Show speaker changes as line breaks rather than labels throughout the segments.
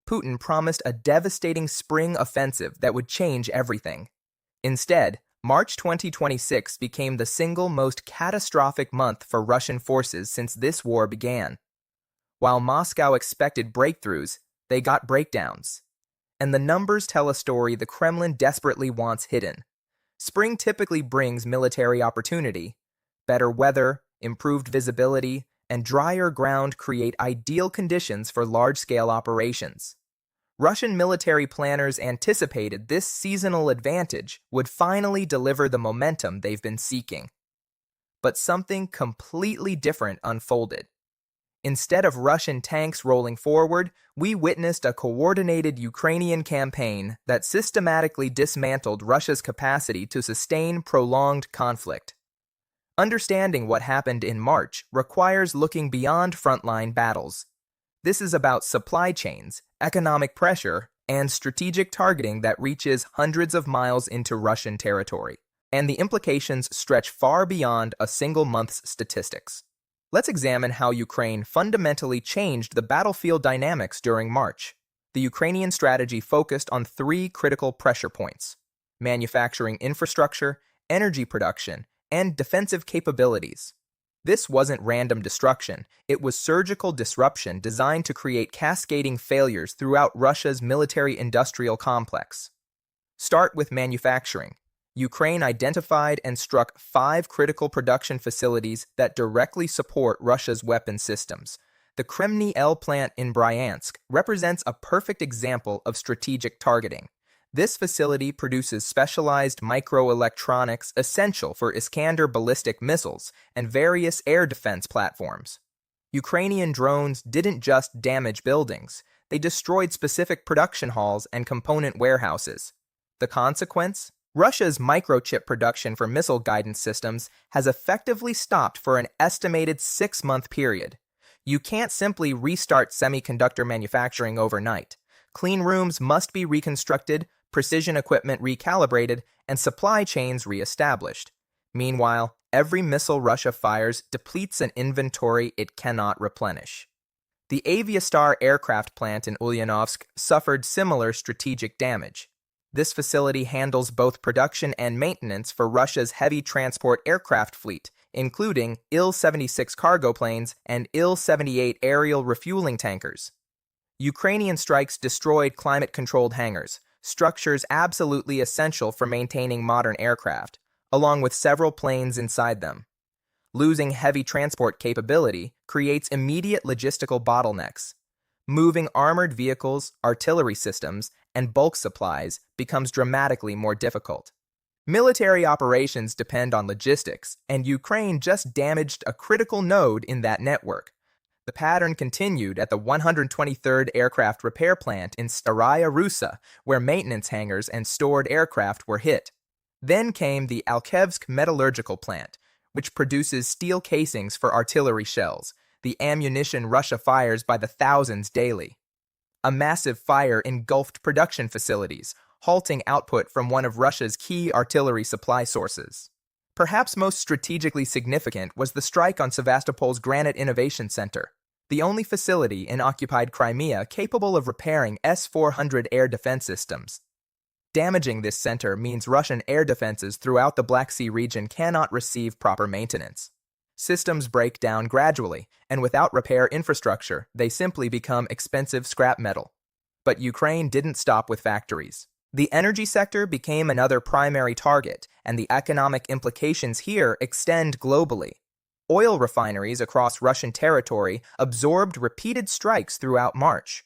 Putin promised a devastating spring offensive that would change everything. Instead, March 2026 became the single most catastrophic month for Russian forces since this war began. While Moscow expected breakthroughs, they got breakdowns. And the numbers tell a story the Kremlin desperately wants hidden. Spring typically brings military opportunity. Better weather, improved visibility, and drier ground create ideal conditions for large-scale operations. Russian military planners anticipated this seasonal advantage would finally deliver the momentum they've been seeking. But something completely different unfolded. Instead of Russian tanks rolling forward, we witnessed a coordinated Ukrainian campaign that systematically dismantled Russia's capacity to sustain prolonged conflict. Understanding what happened in March requires looking beyond frontline battles. This is about supply chains, economic pressure, and strategic targeting that reaches hundreds of miles into Russian territory, and the implications stretch far beyond a single month's statistics. Let's examine how Ukraine fundamentally changed the battlefield dynamics during March. The Ukrainian strategy focused on three critical pressure points: manufacturing infrastructure, energy production, and defensive capabilities. This wasn't random destruction, it was surgical disruption designed to create cascading failures throughout Russia's military-industrial complex. Start with manufacturing. Ukraine identified and struck 5 critical production facilities that directly support Russia's weapon systems. The Kremny L plant in Bryansk represents a perfect example of strategic targeting. This facility produces specialized microelectronics essential for Iskander ballistic missiles and various air defense platforms. Ukrainian drones didn't just damage buildings, they destroyed specific production halls and component warehouses. The consequence? Russia's microchip production for missile guidance systems has effectively stopped for an estimated 6-month period. You can't simply restart semiconductor manufacturing overnight. Clean rooms must be reconstructed, precision equipment recalibrated, and supply chains reestablished. Meanwhile, every missile Russia fires depletes an inventory it cannot replenish. The Aviastar aircraft plant in Ulyanovsk suffered similar strategic damage. This facility handles both production and maintenance for Russia's heavy transport aircraft fleet, including Il-76 cargo planes and Il-78 aerial refueling tankers. Ukrainian strikes destroyed climate-controlled hangars, structures absolutely essential for maintaining modern aircraft, along with several planes inside them. Losing heavy transport capability creates immediate logistical bottlenecks. Moving armored vehicles, artillery systems, and bulk supplies becomes dramatically more difficult. Military operations depend on logistics, and Ukraine just damaged a critical node in that network. The pattern continued at the 123rd Aircraft Repair Plant in Staraya Russa, where maintenance hangars and stored aircraft were hit. Then came the Alkevsk Metallurgical Plant, which produces steel casings for artillery shells, the ammunition Russia fires by the thousands daily. A massive fire engulfed production facilities, halting output from one of Russia's key artillery supply sources. Perhaps most strategically significant was the strike on Sevastopol's Granite Innovation Center, the only facility in occupied Crimea capable of repairing S-400 air defense systems. Damaging this center means Russian air defenses throughout the Black Sea region cannot receive proper maintenance. Systems break down gradually, and without repair infrastructure, they simply become expensive scrap metal. But Ukraine didn't stop with factories. The energy sector became another primary target, and the economic implications here extend globally. Oil refineries across Russian territory absorbed repeated strikes throughout March.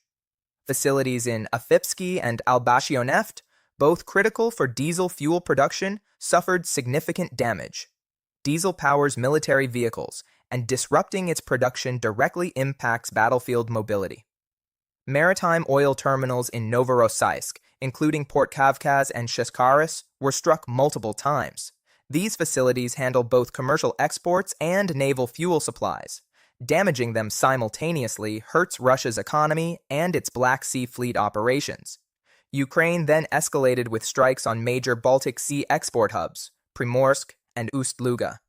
Facilities in Afipsky and Albashioneft, both critical for diesel fuel production, suffered significant damage. Diesel powers military vehicles, and disrupting its production directly impacts battlefield mobility. Maritime oil terminals in Novorossiysk, including Port Kavkaz and Sheskharis, were struck multiple times. These facilities handle both commercial exports and naval fuel supplies. Damaging them simultaneously hurts Russia's economy and its Black Sea Fleet operations. Ukraine then escalated with strikes on major Baltic Sea export hubs, Primorsk and Ust-Luga.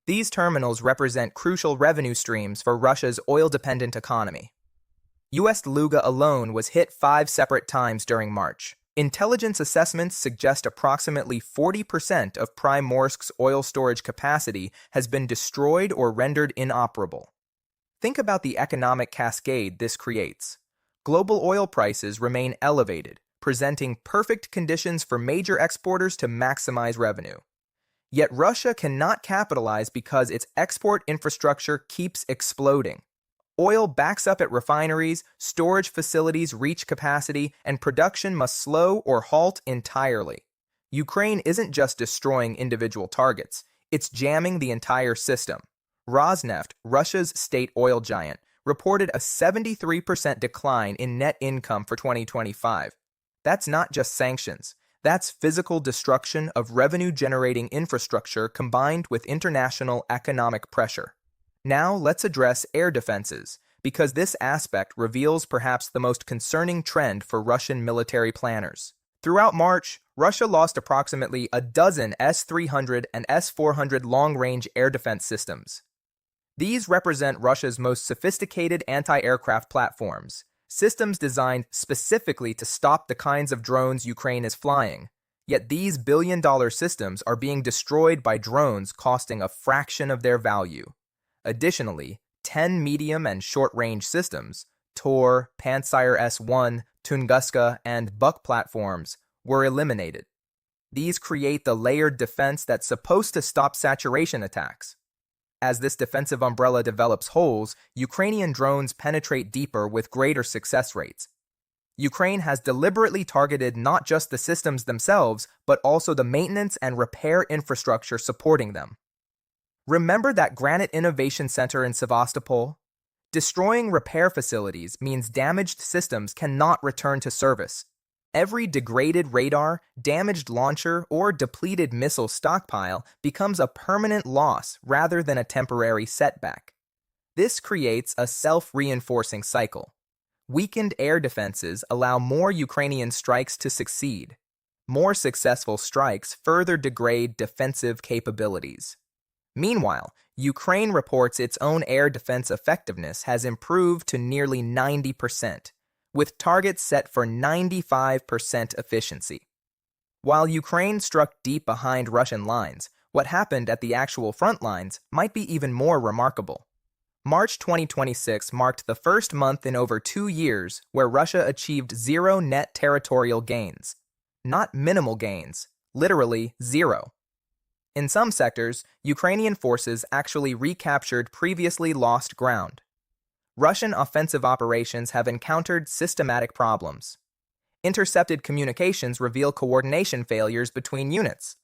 These terminals represent crucial revenue streams for Russia's oil-dependent economy. U.S. Luga alone was hit 5 separate times during March. Intelligence assessments suggest approximately 40% of Primorsk's oil storage capacity has been destroyed or rendered inoperable. Think about the economic cascade this creates. Global oil prices remain elevated, presenting perfect conditions for major exporters to maximize revenue. Yet Russia cannot capitalize because its export infrastructure keeps exploding. Oil backs up at refineries, storage facilities reach capacity, and production must slow or halt entirely. Ukraine isn't just destroying individual targets, it's jamming the entire system. Rosneft, Russia's state oil giant, reported a 73% decline in net income for 2025. That's not just sanctions. That's physical destruction of revenue-generating infrastructure combined with international economic pressure. Now let's address air defenses, because this aspect reveals perhaps the most concerning trend for Russian military planners. Throughout March, Russia lost approximately a dozen S-300 and S-400 long-range air defense systems. These represent Russia's most sophisticated anti-aircraft platforms, systems designed specifically to stop the kinds of drones Ukraine is flying. Yet these billion-dollar systems are being destroyed by drones costing a fraction of their value. Additionally, 10 medium and short-range systems, Tor, Pantsir S-1, Tunguska, and Buk platforms, were eliminated. These create the layered defense that's supposed to stop saturation attacks. As this defensive umbrella develops holes, Ukrainian drones penetrate deeper with greater success rates. Ukraine has deliberately targeted not just the systems themselves, but also the maintenance and repair infrastructure supporting them. Remember that Granite Innovation Center in Sevastopol? Destroying repair facilities means damaged systems cannot return to service. Every degraded radar, damaged launcher, or depleted missile stockpile becomes a permanent loss rather than a temporary setback. This creates a self-reinforcing cycle. Weakened air defenses allow more Ukrainian strikes to succeed. More successful strikes further degrade defensive capabilities. Meanwhile, Ukraine reports its own air defense effectiveness has improved to nearly 90%, with targets set for 95% efficiency. While Ukraine struck deep behind Russian lines, what happened at the actual front lines might be even more remarkable. March 2026 marked the first month in over 2 years where Russia achieved zero net territorial gains. Not minimal gains, literally zero. In some sectors, Ukrainian forces actually recaptured previously lost ground. Russian offensive operations have encountered systematic problems. Intercepted communications reveal coordination failures between units.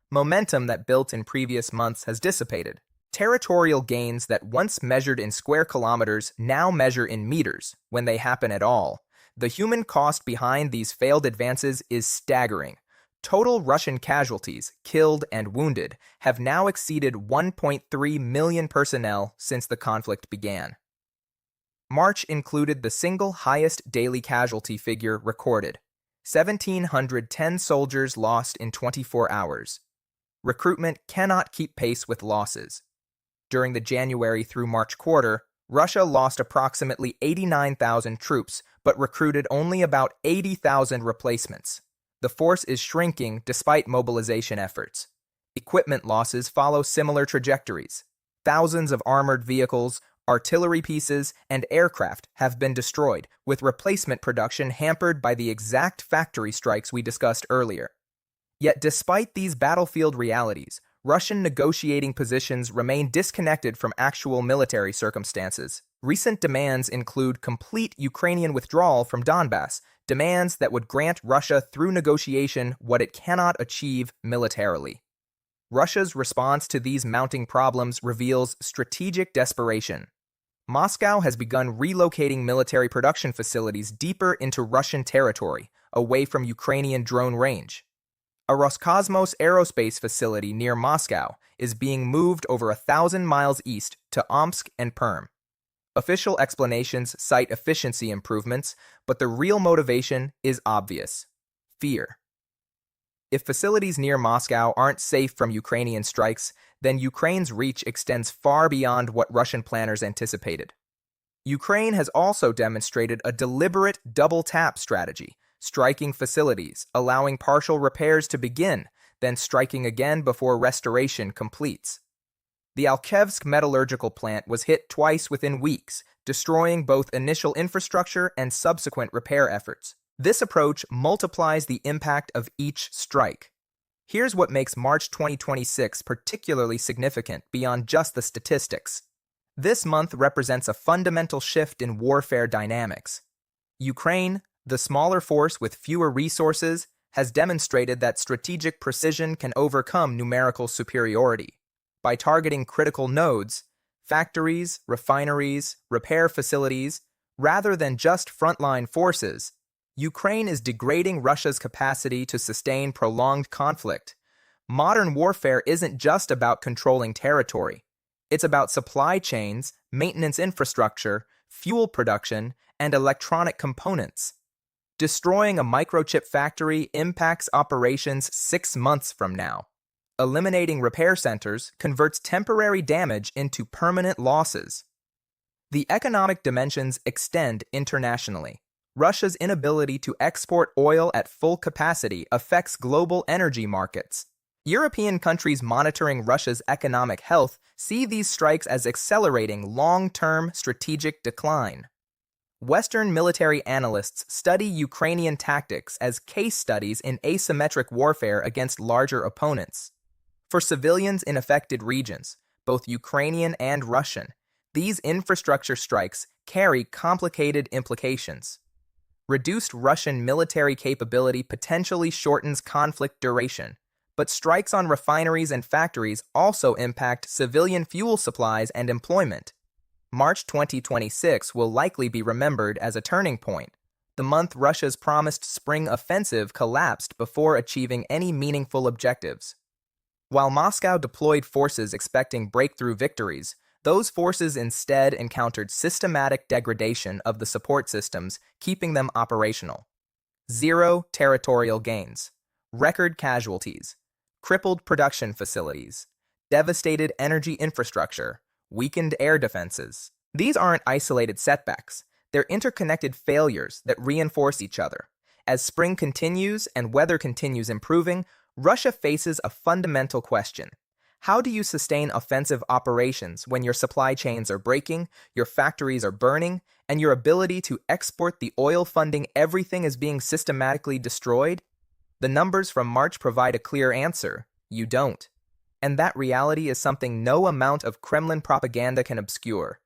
Momentum that built in previous months has dissipated. Territorial gains that once measured in square kilometers now measure in meters, when they happen at all. The human cost behind these failed advances is staggering. Total Russian casualties, killed and wounded, have now exceeded 1.3 million personnel since the conflict began. March included the single highest daily casualty figure recorded: 1,710 soldiers lost in 24 hours. Recruitment cannot keep pace with losses. During the January through March quarter, Russia lost approximately 89,000 troops, but recruited only about 80,000 replacements. The force is shrinking despite mobilization efforts. Equipment losses follow similar trajectories. Thousands of armored vehicles, artillery pieces, and aircraft have been destroyed, with replacement production hampered by the exact factory strikes we discussed earlier. Yet despite these battlefield realities, Russian negotiating positions remain disconnected from actual military circumstances. Recent demands include complete Ukrainian withdrawal from Donbass, demands that would grant Russia through negotiation what it cannot achieve militarily. Russia's response to these mounting problems reveals strategic desperation. Moscow has begun relocating military production facilities deeper into Russian territory, away from Ukrainian drone range. A Roscosmos aerospace facility near Moscow is being moved over 1,000 miles east to Omsk and Perm. Official explanations cite efficiency improvements, but the real motivation is obvious: fear. If facilities near Moscow aren't safe from Ukrainian strikes, then Ukraine's reach extends far beyond what Russian planners anticipated. Ukraine has also demonstrated a deliberate double-tap strategy, striking facilities, allowing partial repairs to begin, then striking again before restoration completes. The Alchevsk metallurgical plant was hit twice within weeks, destroying both initial infrastructure and subsequent repair efforts. This approach multiplies the impact of each strike. Here's what makes March 2026 particularly significant beyond just the statistics. This month represents a fundamental shift in warfare dynamics. Ukraine, the smaller force with fewer resources, has demonstrated that strategic precision can overcome numerical superiority. By targeting critical nodes, factories, refineries, repair facilities, rather than just frontline forces, Ukraine is degrading Russia's capacity to sustain prolonged conflict. Modern warfare isn't just about controlling territory. It's about supply chains, maintenance infrastructure, fuel production, and electronic components. Destroying a microchip factory impacts operations 6 months from now. Eliminating repair centers converts temporary damage into permanent losses. The economic dimensions extend internationally. Russia's inability to export oil at full capacity affects global energy markets. European countries monitoring Russia's economic health see these strikes as accelerating long-term strategic decline. Western military analysts study Ukrainian tactics as case studies in asymmetric warfare against larger opponents. For civilians in affected regions, both Ukrainian and Russian, these infrastructure strikes carry complicated implications. Reduced Russian military capability potentially shortens conflict duration, but strikes on refineries and factories also impact civilian fuel supplies and employment. March 2026 will likely be remembered as a turning point, the month Russia's promised spring offensive collapsed before achieving any meaningful objectives. While Moscow deployed forces expecting breakthrough victories, those forces instead encountered systematic degradation of the support systems, keeping them operational. Zero territorial gains, record casualties, crippled production facilities, devastated energy infrastructure, weakened air defenses. These aren't isolated setbacks. They're interconnected failures that reinforce each other. As spring continues and weather continues improving, Russia faces a fundamental question. How do you sustain offensive operations when your supply chains are breaking, your factories are burning, and your ability to export the oil funding everything is being systematically destroyed? The numbers from March provide a clear answer. You don't. And that reality is something no amount of Kremlin propaganda can obscure.